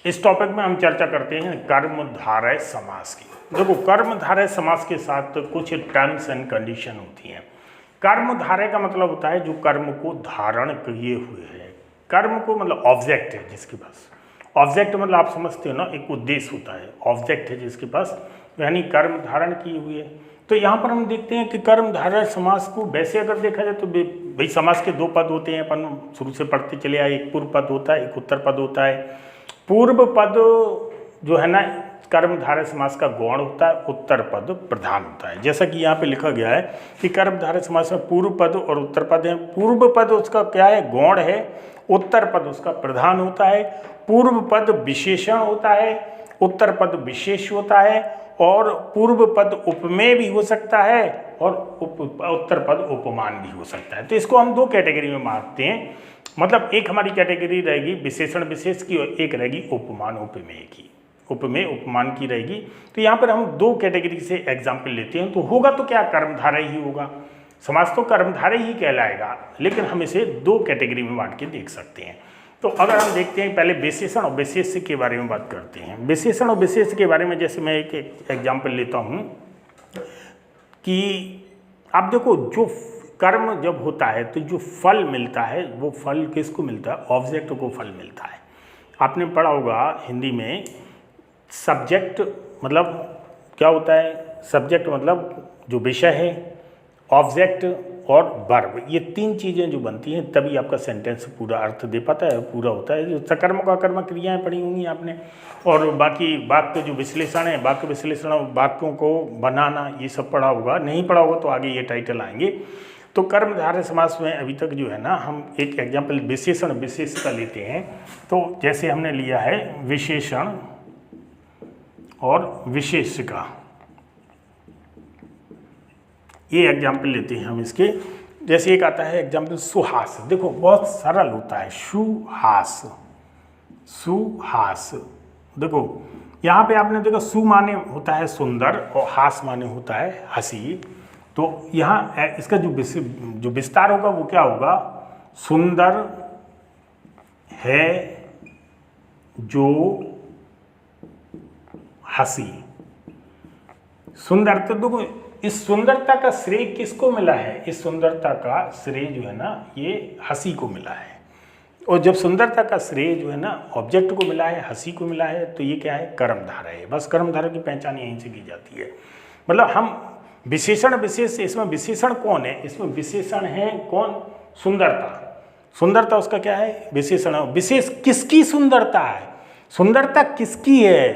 इस टॉपिक में हम चर्चा करते हैं कर्मधारय समास की। देखो, कर्मधारय समास के साथ कुछ टर्म्स एंड कंडीशन होती हैं। कर्मधारय का मतलब होता है जो कर्म को धारण किए हुए है। कर्म को मतलब ऑब्जेक्ट है जिसके पास, ऑब्जेक्ट मतलब आप समझते हो ना, एक उद्देश्य होता है, ऑब्जेक्ट है जिसके पास, यानी कर्म धारण किए हुए है। तो यहाँ पर हम देखते हैं कि कर्मधारय समास को वैसे अगर देखा जाए तो भाई समास के दो पद होते हैं, अपन शुरू से पढ़ते चले आए। एक पूर्व पद होता है, एक उत्तर पद होता है। पूर्व पद जो है ना कर्मधारय समास का गौण होता है, उत्तर पद प्रधान होता है। जैसा कि यहाँ पे लिखा गया है कि कर्मधारय समास में पूर्व पद और उत्तर पद है। पूर्व पद उसका क्या है, गौण है। उत्तर पद उसका प्रधान होता है। पूर्व पद विशेषण होता है, उत्तर पद विशेष होता है, और पूर्व पद उपमेय भी हो सकता है और उत्तर पद उपमान भी हो सकता है। तो इसको हम दो कैटेगरी में मानते हैं। मतलब एक हमारी कैटेगरी रहेगी विशेषण विशेष की और एक रहेगी उपमान उपमेय की, उपमेय उपमान की रहेगी। तो यहाँ पर हम दो कैटेगरी से एग्जाम्पल लेते हैं। तो होगा तो क्या, कर्मधारय ही होगा, समास तो कर्मधारय ही कहलाएगा, लेकिन हम इसे दो कैटेगरी में बांट के देख सकते हैं। तो अगर हम देखते हैं पहले विशेषण और विशेष्य के बारे में बात करते हैं। विशेषण और विशेष्य के बारे में जैसे मैं एक एग्जाम्पल लेता हूँ कि आप देखो, जो कर्म जब होता है तो जो फल मिलता है वो फल किसको मिलता है, ऑब्जेक्ट को फल मिलता है। आपने पढ़ा होगा हिंदी में सब्जेक्ट मतलब क्या होता है, सब्जेक्ट मतलब जो विषय है, ऑब्जेक्ट और वर्ब, ये तीन चीज़ें जो बनती हैं तभी आपका सेंटेंस पूरा अर्थ दे पाता है, पूरा होता है। जो सकर्मक अकर्मक क्रियाएं पढ़ी होंगी आपने, और बाकी वाक्य जो विश्लेषण है, वाक्य विश्लेषण, वाक्यों को बनाना, ये सब पढ़ा होगा। नहीं पढ़ा होगा तो आगे ये टाइटल आएंगे। तो कर्मधारय समास में अभी तक जो है ना, हम एक एग्जाम्पल विशेषण विशेष का लेते हैं। तो जैसे हमने लिया है विशेषण और विशेष का, ये एग्जाम्पल लेते हैं हम इसके। जैसे एक आता है एग्जाम्पल सुहास। देखो बहुत सरल होता है, सुहास, सुहास। देखो यहाँ पे आपने देखा सु माने होता है सुंदर और हास माने होता है हंसी। तो यहाँ इसका जो विस्तार होगा वो क्या होगा, सुंदर है जो हंसी। सुंदर, तो देखो इस सुंदरता का श्रेय किसको मिला है, इस सुंदरता का श्रेय जो है ना ये हंसी को मिला है। और जब सुंदरता का श्रेय जो है ना ऑब्जेक्ट को मिला है, हंसी को मिला है, तो ये क्या है, कर्मधारय है। बस कर्मधारय की पहचान यहीं से की जाती है। मतलब हम विशेषण विशेष, इसमें विशेषण कौन है, इसमें विशेषण है कौन, सुंदरता। सुंदरता उसका क्या है, विशेषण। विशेष किसकी सुंदरता है, सुंदरता किसकी है,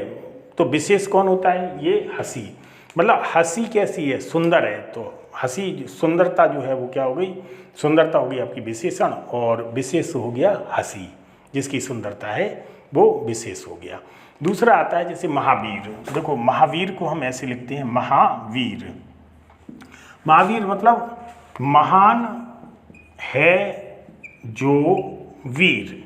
तो विशेष कौन होता है, ये हंसी। मतलब हंसी कैसी है, सुंदर है, तो हंसी, सुंदरता जो है वो क्या हो गई, सुंदरता हो गई आपकी विशेषण, और विशेष हो गया हंसी, जिसकी सुंदरता है वो विशेष हो गया। दूसरा आता है जैसे महावीर। देखो महावीर को हम ऐसे लिखते हैं, महावीर। महावीर मतलब महान है जो वीर।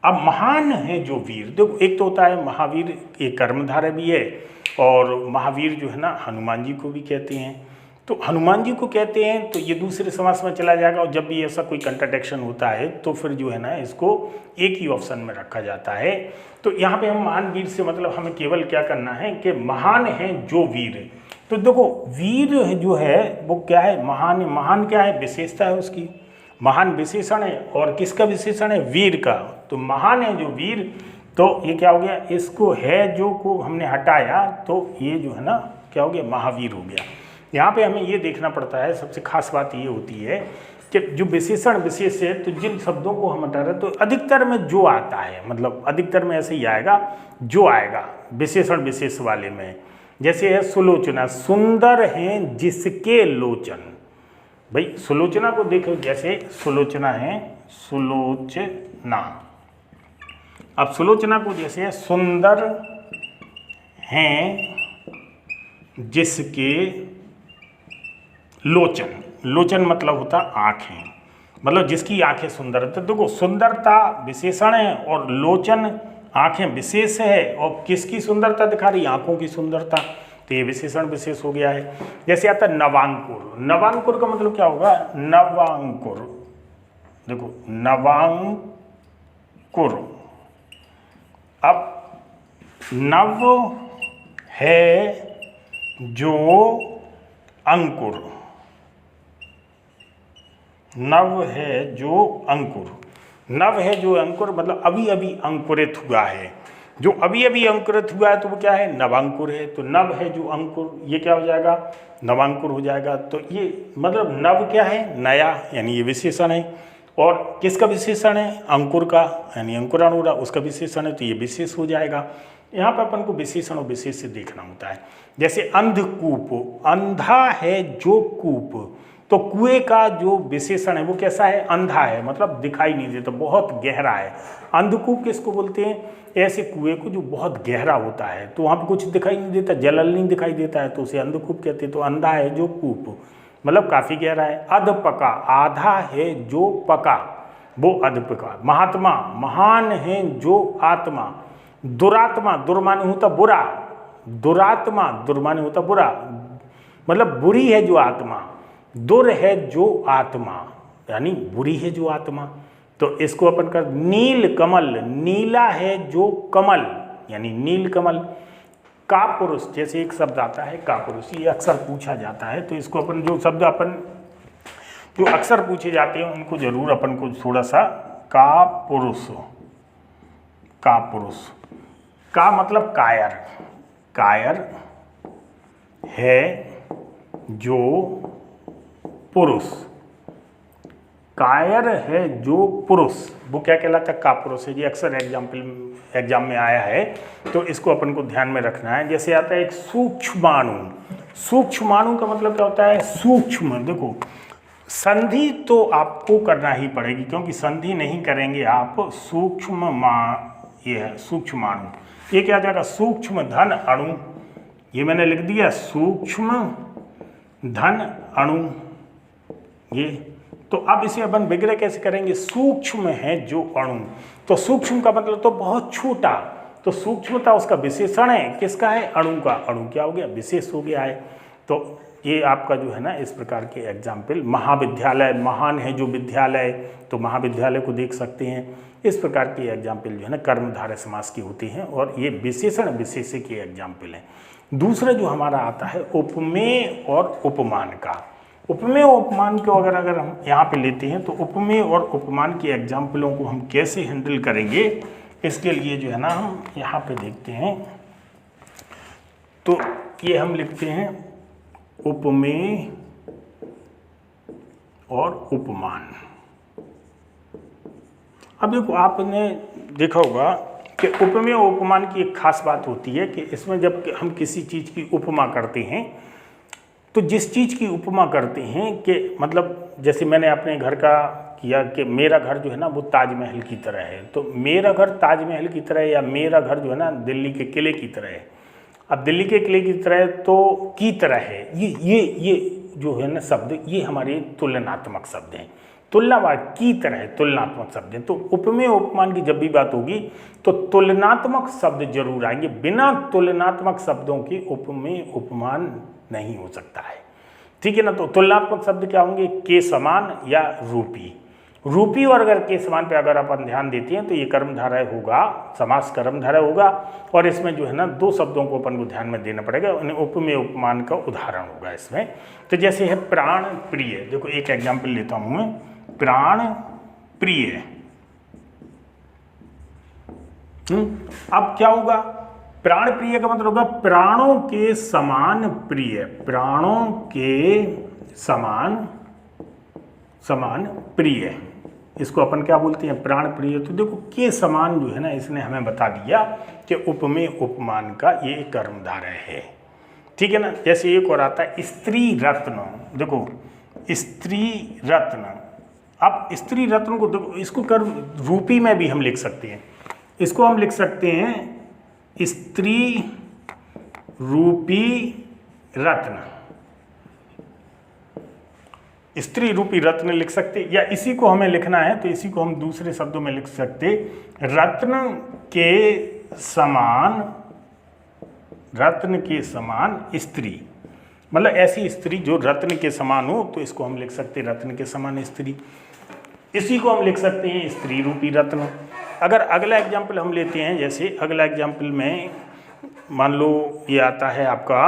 अब महान है जो वीर, देखो एक तो होता है महावीर, एक कर्मधारय भी है, और महावीर जो है ना हनुमान जी को भी कहते हैं। तो हनुमान जी को कहते हैं तो ये दूसरे समास में चला जाएगा, और जब भी ऐसा कोई कंट्राडिक्शन होता है तो फिर जो है ना इसको एक ही ऑप्शन में रखा जाता है। तो यहाँ पे हम महान वीर से मतलब हमें केवल क्या करना है कि महान है जो वीर। तो देखो वीर जो है वो क्या है, महान। महान क्या है, विशेषता है उसकी, महान विशेषण है, और किसका विशेषण है, वीर का। तो महान है जो वीर, तो ये क्या हो गया, इसको है जो को हमने हटाया, तो ये जो है ना क्या हो गया, महावीर हो गया। यहाँ पे हमें ये देखना पड़ता है, सबसे खास बात ये होती है कि जो विशेषण विशेष है, तो जिन शब्दों को हम हटा रहे तो अधिकतर में जो आता है, मतलब अधिकतर में ऐसे ही आएगा जो आएगा विशेषण विशेष वाले में। जैसे है सुलोचना, सुंदर हैं जिसके लोचन। भाई सुलोचना को देखो, जैसे सुलोचना है, सुलोचना। अब सुलोचना को जैसे है सुंदर हैं जिसके लोचन। लोचन मतलब होता आँखें, मतलब जिसकी आंखें सुंदर है। तो देखो सुंदरता विशेषण है और लोचन आंखें विशेष है, और किसकी सुंदरता दिखा रही, आंखों की सुंदरता। तो ये विशेषण विशेष हो गया है। जैसे आता है नवांकुर। नवांकुर का मतलब क्या होगा, नवांकुर। देखो नवांकुर। अब नव है जो अंकुर, नव है जो अंकुर, नव है जो अंकुर मतलब अभी अभी अंकुरित हुआ है, जो अभी अभी अंकुरित हुआ है तो वो क्या है, नवांकुर है। तो नव है जो अंकुर, ये क्या हो जाएगा, नवांकुर हो जाएगा। तो ये मतलब नव क्या है, नया, यानी ये विशेषण है। और किसका विशेषण है, अंकुर का, यानी अंकुराणुरा उसका विशेषण है, तो ये विशेष हो जाएगा। यहाँ पर अपन को विशेषण और विशेष से देखना होता है। जैसे अंधकूप, अंधा है जो कूप, तो कुएं का जो विशेषण है वो कैसा है, अंधा है, मतलब दिखाई नहीं देता, बहुत गहरा है। अंधकूप किसको बोलते हैं, ऐसे कुएं को जो बहुत गहरा होता है, तो वहाँ पे कुछ दिखाई नहीं देता, जलल नहीं दिखाई देता है, तो उसे अंधकूप कहते हैं। तो अंधा है जो कूप मतलब काफ़ी गहरा है। अधपका, आधा है जो पका, वो अधपका। महात्मा, महान है जो आत्मा। दुरात्मा, दुर्मानी होता बुरा, दुरात्मा दुर्मानी होता बुरा, मतलब बुरी है जो आत्मा। दुर है जो आत्मा, यानी बुरी है जो आत्मा। तो इसको अपन कर नील कमल, नीला है जो कमल, यानी नील कमल। कापुरुष, जैसे एक शब्द आता है कापुरुष, ये अक्सर पूछा जाता है, तो इसको अपन जो शब्द अपन जो अक्सर पूछे जाते हैं उनको जरूर अपन को थोड़ा सा, कापुरुष, कापुरुष, का मतलब कायर, कायर है जो पुरुष, कायर है जो पुरुष, वो क्या कहलाता है, कापुरुष है। ये अक्सर एग्जाम में आया है, तो इसको अपन को ध्यान में रखना है। जैसे आता है एक सूक्ष्माणु, सूक्ष्माणु का मतलब क्या होता है, सूक्ष्म। देखो संधि तो आपको करना ही पड़ेगी, क्योंकि संधि नहीं करेंगे आप, ये है सूक्ष्माणु। ये क्या जाएगा, सूक्ष्म धन अणु, ये मैंने लिख दिया सूक्ष्म धन अणु ये। तो अब इसे अपन विग्रह कैसे करेंगे, सूक्ष्म है जो अणु, तो सूक्ष्म का मतलब तो बहुत छोटा, तो सूक्ष्मता उसका विशेषण है, किसका है, अणु का। अणु क्या हो गया, विशेष हो गया है। तो ये आपका जो है ना इस प्रकार के एग्जाम्पल। महाविद्यालय, महान है जो विद्यालय, तो महाविद्यालय को देख सकते हैं। इस प्रकार के एग्जाम्पल जो है ना कर्मधारय समास की होती हैं, और ये विशेषण विशेष्य के एग्जाम्पल हैं। दूसरा जो हमारा आता है उपमेय और उपमान का। उपमेय और उपमान को अगर हम यहाँ पे लेते हैं, तो उपमेय और उपमान के एग्जाम्पलों को हम कैसे हैंडल करेंगे, इसके लिए जो है ना हम यहाँ पे देखते हैं। तो ये हम लिखते हैं उपमेय और उपमान। अब देखो आपने देखा होगा कि उपमेय और उपमान की एक खास बात होती है कि इसमें जब हम किसी चीज़ की उपमा करते हैं, तो जिस चीज़ की उपमा करते हैं कि मतलब जैसे मैंने अपने घर का किया कि मेरा घर जो है ना वो ताजमहल की तरह है, तो मेरा घर ताजमहल की तरह है, या मेरा घर जो है ना दिल्ली के किले की तरह है। अब दिल्ली के किले की तरह तो की तरह है, ये जो है ना शब्द, ये हमारे तुलनात्मक शब्द हैं। तुलनावाद की तरह है, तुलनात्मक शब्द हैं। तो उपमेय उपमान की जब भी बात होगी तो तुलनात्मक शब्द जरूर आएंगे, बिना तुलनात्मक शब्दों के उपमेय उपमान नहीं हो सकता है, ठीक है ना। तो तुलनात्मक शब्द क्या होंगे, के समान या रूपी। रूपी और अगर के समान पे अगर अपन ध्यान देते हैं तो ये कर्मधारय होगा, समास कर्मधारय होगा, और इसमें जो है ना दो शब्दों को अपन को ध्यान में देना पड़ेगा, उपमेय उपमान का उदाहरण होगा इसमें। तो जैसे है प्राण प्रिय, देखो एक एग्जाम्पल लेता हूँ मैं, प्राण प्रिय। अब क्या होगा, प्राण प्रिय का मतलब होगा प्राणों के समान प्रिय, प्राणों के समान प्रिय, इसको अपन क्या बोलते हैं, प्राण प्रिय। तो देखो के समान जो है ना इसने हमें बता दिया कि उपमेय उपमान का ये कर्मधारय है, ठीक है ना। जैसे एक और आता है स्त्री रत्न, देखो स्त्री रत्न। अब स्त्री रत्न को देखो, इसको कर्म रूपी में भी हम लिख सकते हैं, इसको हम लिख सकते हैं स्त्री रूपी रत्न, स्त्री रूपी रत्न लिख सकते, या इसी को हमें लिखना है तो इसी को हम दूसरे शब्दों में लिख सकते रत्न के समान स्त्री, मतलब ऐसी स्त्री जो रत्न के समान हो, तो इसको हम लिख सकते रत्न के समान स्त्री। इसी को हम लिख सकते हैं स्त्री रूपी रत्न। अगर अगला एग्जाम्पल हम लेते हैं, जैसे अगला एग्जाम्पल में मान लो ये आता है आपका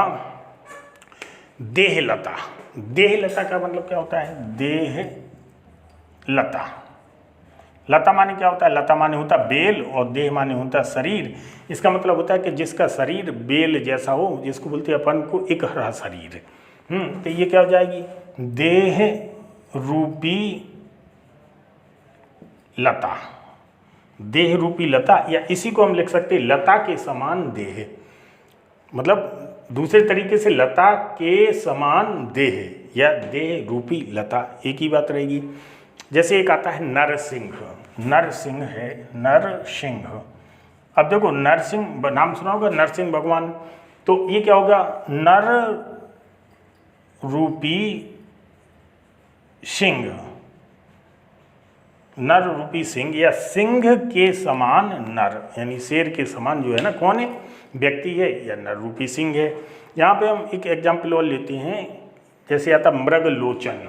देहलता। देहलता का मतलब क्या होता है? देहलता। लता माने क्या होता है? लता माने होता है बेल और देह माने होता है शरीर। इसका मतलब होता है कि जिसका शरीर बेल जैसा हो, जिसको बोलते हैं अपन को एक हरा शरीर। तो ये क्या हो जाएगी? देह रूपी लता। देह रूपी लता, या इसी को हम लिख सकते हैं लता के समान देह। मतलब दूसरे तरीके से लता के समान देह या देह रूपी लता, एक ही बात रहेगी। जैसे एक आता है नरसिंह। नरसिंह है, नरसिंह। अब देखो नरसिंह नाम सुना होगा, नरसिंह भगवान। तो ये क्या होगा? नर रूपी सिंह। नर रूपी सिंह या सिंह के समान नर, यानी शेर के समान जो है ना, कौन है? व्यक्ति है या नर रूपी सिंह है। यहाँ पे हम एक एग्जाम्पल और लेते हैं, जैसे आता मृगलोचन।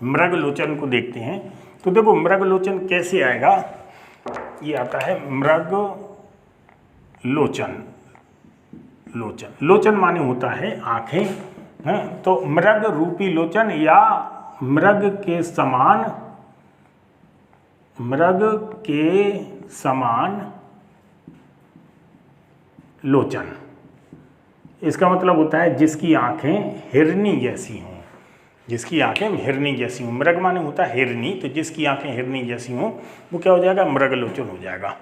मृगलोचन को देखते हैं। तो देखो मृगलोचन कैसे आएगा? ये आता है मृगलोचन। लोचन, लोचन माने होता है आंखें। तो मृग रूपी लोचन या मृग के समान, मृग के समान लोचन। इसका मतलब होता है जिसकी आंखें हिरनी जैसी हों। जिसकी आंखें हिरनी जैसी हों। मृग माने होता है हिरनी, तो जिसकी आंखें हिरनी जैसी हों वो क्या हो जाएगा? मृगलोचन हो जाएगा।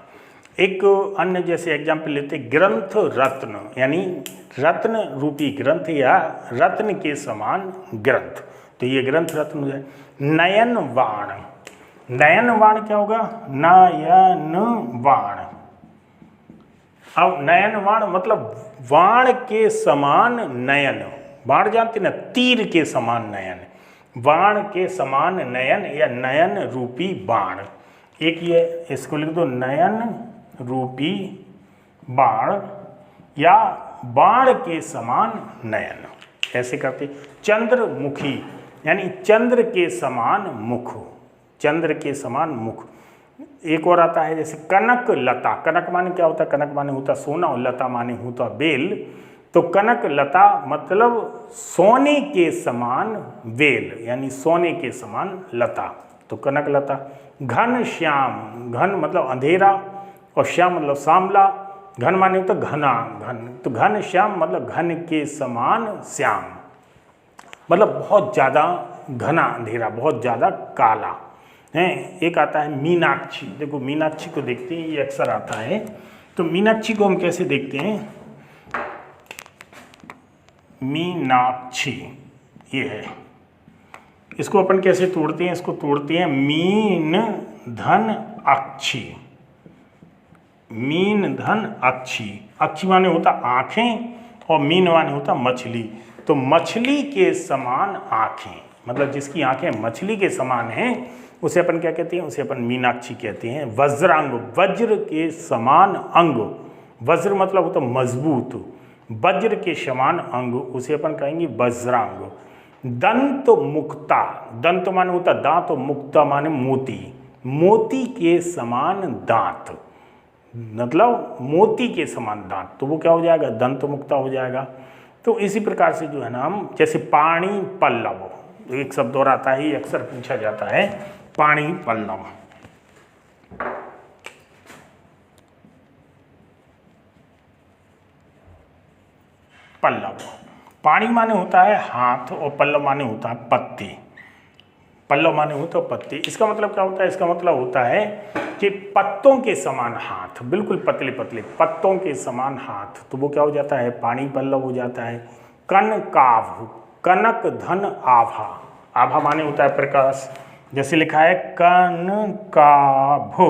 एक अन्य जैसे एग्जाम्पल लेते ग्रंथ रत्न, यानी रत्न रूपी ग्रंथ या रत्न के समान ग्रंथ, तो ये ग्रंथ रत्न हो जाए। नयन वाण। नयन वाण क्या होगा? नयन वाण। अब नयन वाण मतलब वाण के समान नयन। बाण जानते ना, तीर के समान नयन। बाण के समान नयन या नयन रूपी बाण। एक ये इसको लिख दो, नयन रूपी बाण या बाण के समान नयन, ऐसे करते। चंद्रमुखी यानी चंद्र के समान मुख। चंद्र के समान मुख। एक और आता है जैसे कनक लता। कनक माने क्या होता है? कनक माने होता सोना और लता माने होता बेल। तो कनक लता मतलब सोने के समान बेल, यानी सोने के समान लता, तो कनक लता। घन श्याम। घन मतलब अंधेरा और श्याम मतलब सांवला। घन माने होता घना, घन। तो घन श्याम मतलब घन के समान श्याम, मतलब बहुत ज़्यादा घना अंधेरा, बहुत ज़्यादा काला है। एक आता है मीनाक्षी। देखो मीनाक्षी को देखते हैं, ये अक्सर आता है। तो मीनाक्षी को हम कैसे देखते हैं? मीनाक्षी ये है। इसको अपन कैसे तोड़ते हैं? इसको तोड़ते हैं मीन धन अक्षी। मीन धन अक्षी। अक्षी माने होता आँखें और मीन माने होता मछली। तो मछली के समान आँखें, मतलब जिसकी आँखें मछली के समान हैं उसे अपन क्या कहते हैं? उसे अपन मीनाक्षी कहते हैं। वज्रांग। वज्र के समान अंग। वज्र मतलब होता मजबूत, वज्र के समान अंग, उसे अपन कहेंगे वज्रांग। दंत मुक्ता। दंत माने होता दांत और मुक्ता माने मोती। मोती के समान दांत, मतलब मोती के समान दांत, तो वो क्या हो जाएगा? दंत मुक्ता हो जाएगा। तो इसी प्रकार से जो है ना हम, जैसे पाणी पल्लव, एक शब्द और आता है, अक्सर पूछा जाता है, पाणी पल्लव। पल्लव, पाणी माने होता है हाथ और पल्लव माने होता है पत्ते। पल्लव माने होता है पत्ते। इसका मतलब क्या होता है? इसका मतलब होता है कि पत्तों के समान हाथ, बिल्कुल पतले पतले पत्तों के समान हाथ, तो वो क्या हो जाता है? पाणी पल्लव हो जाता है। कनकाभ। कनक धन आभा। आभा माने होता है प्रकाश, जैसे लिखा है कनकाभो।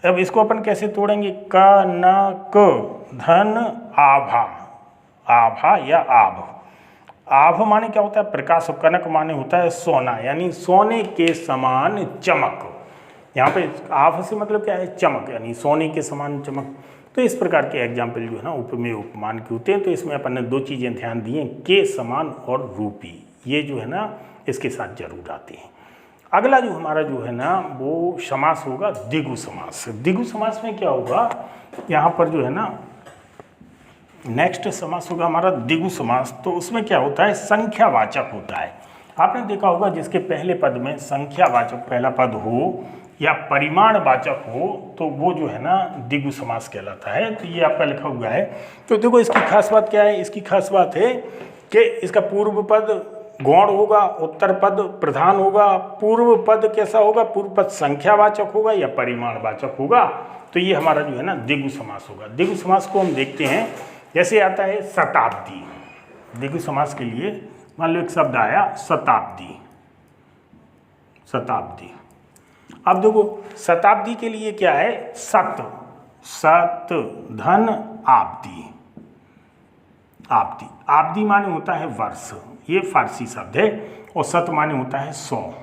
अब इसको अपन कैसे तोड़ेंगे? कनक धन आभा। आभा या आभ। आभ माने क्या होता है? प्रकाश। और कनक माने होता है सोना, यानी सोने के समान चमक। यहाँ पे आभ से मतलब क्या है? चमक, यानी सोने के समान चमक। तो इस प्रकार के एग्जाम्पल जो है ना उपमेय उपमान के होते हैं। तो इसमें अपन ने दो चीज़ें ध्यान दी हैं, के समान और रूपी, ये जो है ना इसके साथ जरूर आते हैं। अगला जो हमारा जो है ना वो समास होगा द्विगु समास। द्विगु समास में क्या होगा? यहाँ पर जो है ना नेक्स्ट समास होगा हमारा द्विगु समास। तो उसमें क्या होता है, संख्यावाचक होता है। आपने देखा होगा जिसके पहले पद में संख्यावाचक पहला पद हो या परिमाणवाचक हो तो वो जो है ना द्विगु समास कहलाता है। तो ये आपका लिखा हुआ है। तो देखो इसकी खास बात क्या है, इसकी खास बात है कि इसका पूर्व पद गौण होगा, उत्तर पद प्रधान होगा, पूर्व पद कैसा होगा, पूर्व पद संख्यावाचक होगा या परिमाणवाचक होगा। तो ये हमारा जो है ना द्विगु समास होगा। द्विगु समास को हम देखते हैं, जैसे आता है शताब्दी। द्विगु समास के लिए मान लो एक शब्द आया शताब्दी, शताब्दी। अब देखो शताब्दी के लिए क्या है, सत धन आब्दी। आब्दी, आब्दी माने होता है वर्ष, ये फारसी शब्द है, और सत माने होता है 100।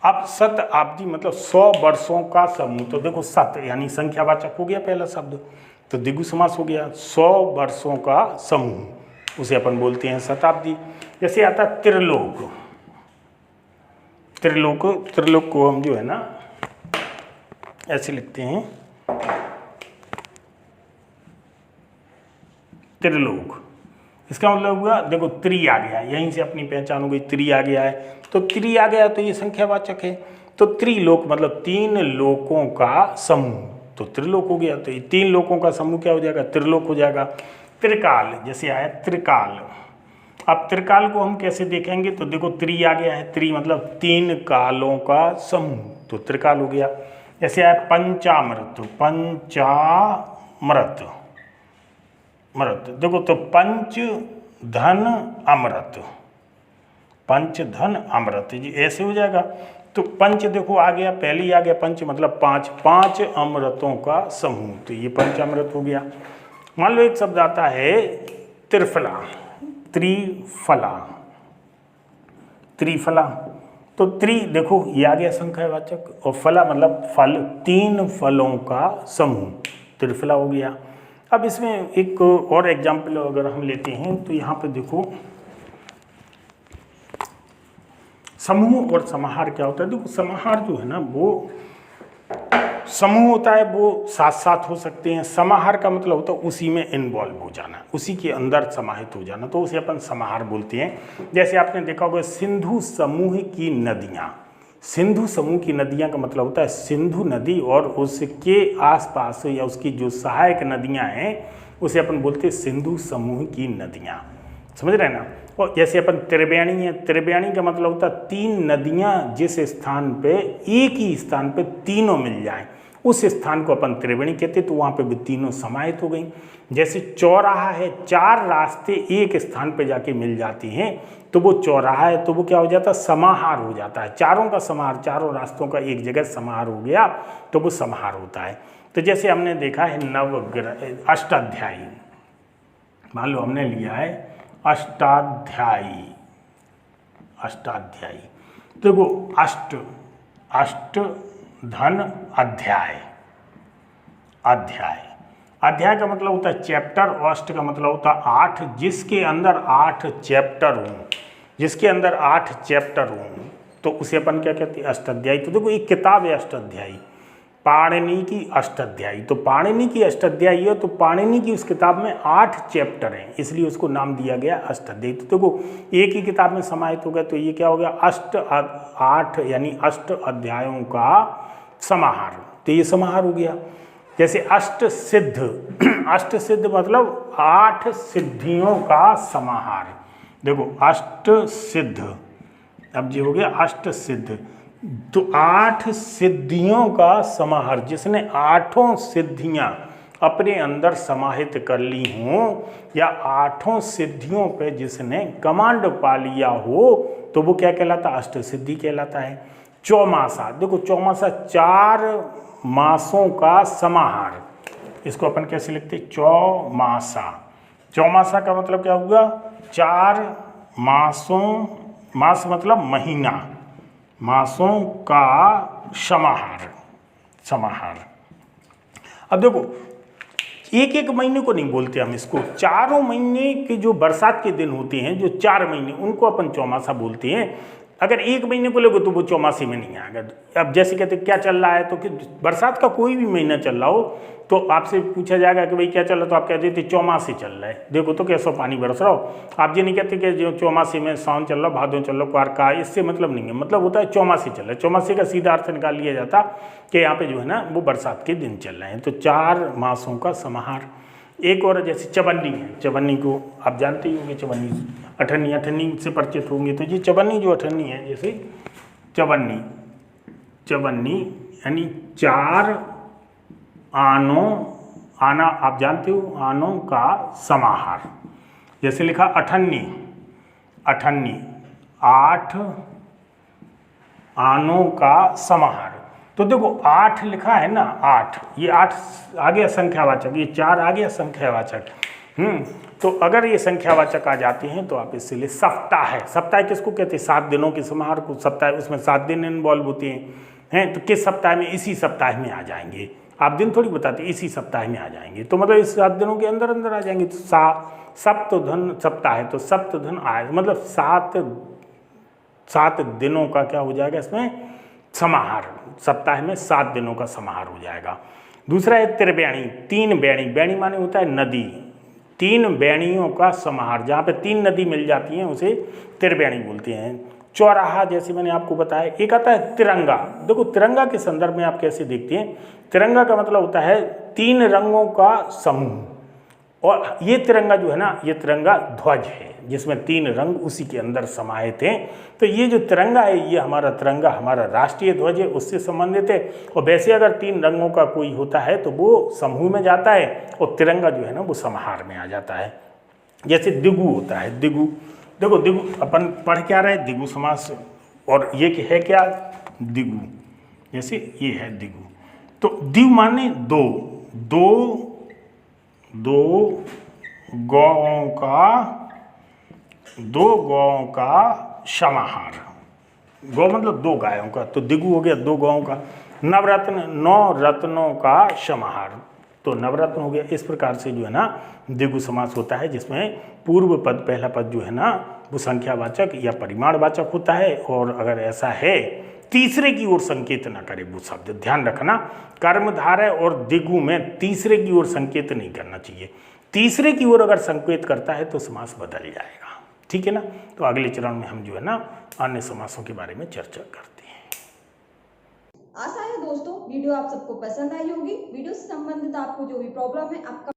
अब सत आब्दी मतलब 100 वर्षों का समूह। तो देखो सत यानी संख्यावाचक हो गया पहला शब्द, तो द्विगु समास हो गया। 100 वर्षों का समूह, उसे अपन बोलते हैं शताब्दी। जैसे आता है त्रिलोक। त्रिलोक, त्रिलोक को हम जो है ना ऐसे लिखते हैं, त्रिलोक। इसका मतलब हुआ देखो त्रि आ गया, यहीं से अपनी पहचान हो गई, त्रि आ गया है। तो त्रि आ गया तो ये संख्यावाचक है। तो त्रिलोक मतलब 3 लोकों का समूह, तो त्रिलोक हो गया। तो ये 3 लोकों का समूह क्या हो जाएगा, त्रिलोक हो जाएगा। त्रिकाल, जैसे आया त्रिकाल। अब त्रिकाल को हम कैसे देखेंगे, तो देखो त्रि आ गया है, त्रि मतलब 3 कालों का समूह, तो त्रिकाल हो गया। जैसे आया पंचामृत, पंचामृत मृत, देखो तो पंच धन अमृत, पंच धन अमृत जी ऐसे हो जाएगा। तो पंच देखो आ गया, पहले ही आ गया पंच मतलब 5, 5 अमृतों का समूह, तो ये पंचामृत हो गया। मान लो एक शब्द आता है त्रिफला, त्रिफला, त्रिफला। तो त्रि देखो ये आ गया संख्यावाचक, और फला मतलब फल, 3 फलों का समूह, त्रिफला हो गया। अब इसमें एक और एग्जाम्पल अगर हम लेते हैं तो यहाँ पे देखो समूह और समाहार क्या होता है। देखो समाहार जो है ना वो समूह होता है, वो साथ साथ हो सकते हैं। समाहार का मतलब होता है उसी में इन्वॉल्व हो जाना, उसी के अंदर समाहित हो जाना, तो उसे अपन समाहार बोलते हैं। जैसे आपने देखा होगा सिंधु समूह की नदियाँ, सिंधु समूह की नदियाँ का मतलब होता है सिंधु नदी और उसके आसपास या उसकी जो सहायक नदियाँ हैं उसे अपन बोलते हैं सिंधु समूह की नदियाँ, समझ रहे हैं ना। और जैसे अपन त्रिवेणी है, त्रिवेणी का मतलब होता है 3 नदियाँ जिस स्थान पे एक ही स्थान पे तीनों मिल जाएं उस स्थान को अपन त्रिवेणी कहते, तो वहाँ पे भी तीनों समाहित हो गई। जैसे चौराहा है, 4 रास्ते एक स्थान पे जाके मिल जाते हैं तो वो चौराहा है, तो वो क्या हो जाता है, समाहार हो जाता है। चारों का समाहार, चारों रास्तों का एक जगह समाहार हो गया तो वो समाहार होता है। तो जैसे हमने देखा है नवग्रह, अष्टाध्यायी, मान लो हमने लिया है अष्टाध्यायी, अष्टाध्यायी। देखो अष्ट, अष्ट धन अध्याय, अध्याय, अध्याय का मतलब होता है चैप्टर, और अष्ट का मतलब होता है 8, जिसके अंदर 8 चैप्टर हों, जिसके अंदर 8 चैप्टर हों तो उसे अपन क्या कहते हैं, अष्टाध्यायी। तो देखो एक किताब है अष्टाध्यायी, पाणिनि की अष्टाध्यायी। तो पाणिनि की अष्टाध्यायी है, तो पाणिनि की उस किताब में 8 चैप्टर हैं, इसलिए उसको नाम दिया गया अष्टाध्यायी। तो देखो एक ही किताब में समाहित हो गया, तो ये क्या हो गया, 8 यानी अष्ट अध्यायों का समाहार, तो ये समाहार हो गया। जैसे अष्ट सिद्ध, अष्ट सिद्ध मतलब 8 सिद्धियों का समाहार। देखो अष्ट सिद्ध, अब ये हो गया अष्ट सिद्ध, तो 8 सिद्धियों का समाहार, जिसने 8 सिद्धियां अपने अंदर समाहित कर ली हों या 8 सिद्धियों पे जिसने कमांड पा लिया हो तो वो क्या कहलाता है, अष्ट सिद्धि कहलाता है। चौमासा, देखो चौमासा 4 मासों का समाहार, इसको अपन कैसे लिखते हैं, चौमासा। चौमासा का मतलब क्या हुआ, 4 मासों, मास मतलब महीना, मासों का समाहार, समाहार। अब देखो एक एक महीने को नहीं बोलते हम इसको, 4 महीने के जो बरसात के दिन होते हैं, जो 4 महीने, उनको अपन चौमासा बोलते हैं। अगर 1 महीने को लोगे तो वो चौमासी में नहीं आएगा। अब जैसे कहते क्या चल रहा है, तो कि बरसात का कोई भी महीना चल रहा हो तो आपसे पूछा जाएगा कि भाई क्या चल रहा है, तो आप कह देते चौमासी चल रहा है, देखो तो कैसा पानी बरस रहा हो। आप ये नहीं कहते कि जो चौमासी में सावन चल रहा, भादों चल रहा, पार का, इससे मतलब नहीं है, मतलब होता है चौमासी चल रहा है। चौमासी का सीधा अर्थ निकाल लिया जाता कि यहाँ पे जो है ना वो बरसात के दिन चल रहे हैं। तो 4 मासों का समाहार। एक और जैसे चवन्नी है, चवन्नी को आप जानते ही होंगे, चवन्नी अठन्नी से परिचित होंगे। तो ये चवन्नी जो अठन्नी है, जैसे चवन्नी यानी 4 आनों, आना आप जानते हो, आनों का समाहार। जैसे लिखा अठन्नी 8 आनों का समाहार। तो देखो 8 लिखा है ना, 8, ये 8 आ गया संख्यावाचक, ये 4 आ गया संख्यावाचक। तो अगर ये संख्यावाचक आ जाते हैं तो आप इसलिए सप्ताह है। सप्ताह किसको कहते हैं? 7 दिनों के समाहार को सप्ताह, उसमें 7 दिन इन्वॉल्व होते हैं। तो किस सप्ताह में? इसी सप्ताह में आ जाएंगे। आप दिन थोड़ी बताते, इसी सप्ताह में आ जाएंगे। तो मतलब इस 7 दिनों के अंदर अंदर आ जाएंगे। तो सप्तधन सप्ताह है, तो सप्तधन आए मतलब 7 दिनों का क्या हो जाएगा इसमें? समाहार। सप्ताह में 7 दिनों का समाहार हो जाएगा। दूसरा है त्रिवेणी, 3 बेणी, बेणी माने होता है नदी, 3 बेणियों का समाहार। जहाँ पे 3 नदी मिल जाती हैं उसे त्रिवेणी बोलते हैं। चौराहा, जैसे मैंने आपको बताया। एक आता है तिरंगा। देखो तिरंगा के संदर्भ में आप कैसे देखते हैं, तिरंगा का मतलब होता है 3 रंगों का समूह। और ये तिरंगा जो है ना, ये तिरंगा ध्वज है जिसमें 3 रंग उसी के अंदर समाहित हैं। तो ये जो तिरंगा है, ये हमारा तिरंगा हमारा राष्ट्रीय ध्वज है, उससे संबंधित है। और वैसे अगर 3 रंगों का कोई होता है तो वो समूह में जाता है, और तिरंगा जो है ना वो समाहार में आ जाता है। जैसे दिगु होता है, दिगु, देखो दिगु अपन पढ़ क्या रहे, दिगु समास, और ये है क्या? दिगु। जैसे ये है दिगु, तो दिव माने 2 गौओं का समाहार। गौ मतलब 2 गायों का, तो दिगु हो गया 2 गौओं का। नवरत्न, 9 रत्नों का समाहार, तो नवरत्न हो गया। इस प्रकार से जो है ना दिगु समास होता है, जिसमें पूर्व पद पहला पद जो है ना वो संख्यावाचक या परिमाणवाचक होता है। और अगर ऐसा है तीसरे की ओर संकेत न करे वो शब्द, ध्यान रखना। कर्मधारय और दिगु में तीसरे की ओर संकेत नहीं करना चाहिए। तीसरे की ओर अगर संकेत करता है तो समास बदल जाएगा, ठीक है ना। तो अगले चरण में हम जो है ना अन्य समासों के बारे में चर्चा करते हैं। आशा है दोस्तों वीडियो आप सबको पसंद आई होगी। वीडियो से संबंधित आपको जो भी प्रॉब्लम है, आपका